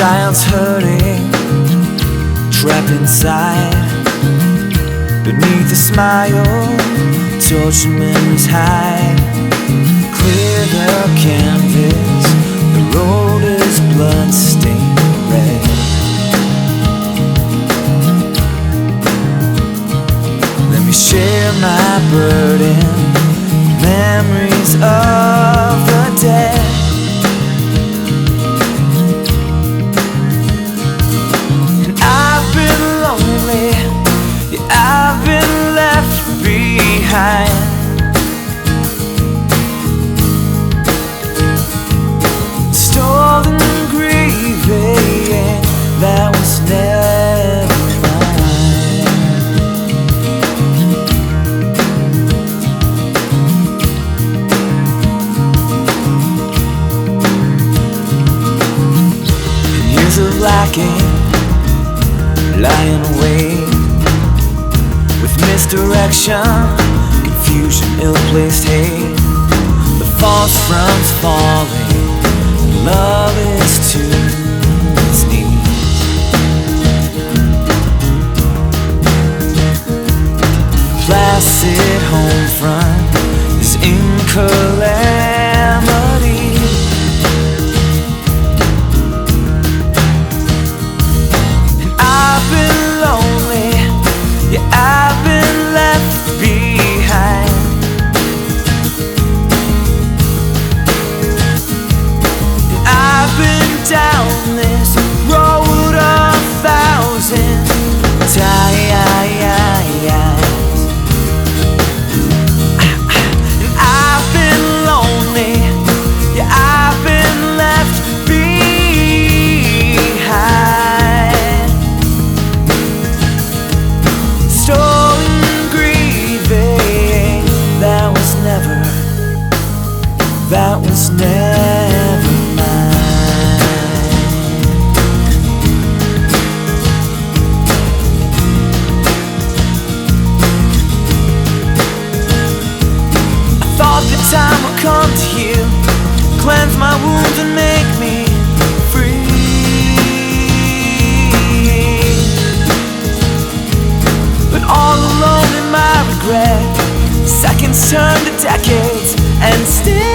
child's hurting, trapped inside. Beneath the smile, tortured memories hide. Clear the canvas, the road is blood-stained red. Let me share my burden, memories of the dead. And I've been lonely, yeah, I've been left behind. Stolen grieving that was never mine. And years of lacking, lying awake, with misdirection, confusion, ill-placed hate. The false fronts falling, love is to its knees. Placid home front is in calamity. And I've been lonely, yeah, I've been left behind. And I've been down this road of thousand times. And I've been lonely, yeah, I've been left behind. Stolen grieving that was never mine. I thought the time would come to heal, cleanse my wounds and make me free. But all alone in my regret, seconds turn to decades, and still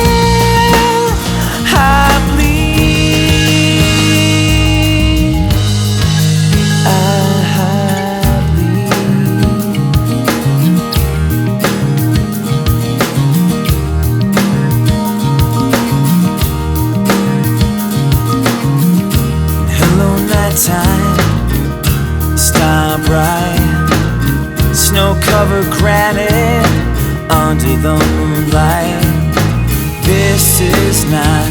I bleed. I bleed. Hello, nighttime, star bright, snow-covered granite under the moonlight. This is not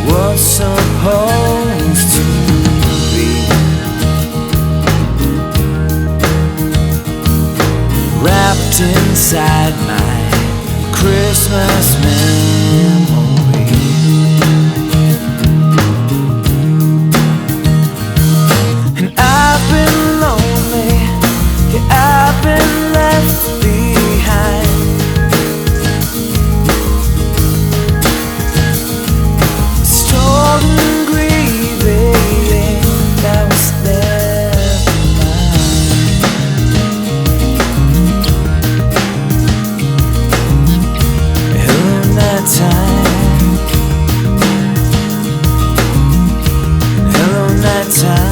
what's supposed to be. Wrapped inside my Christmas memory. And I've been lonely, yeah, I've been left behind. Stolen grieving that was never mine. Hello, nighttime. Hello, nighttime.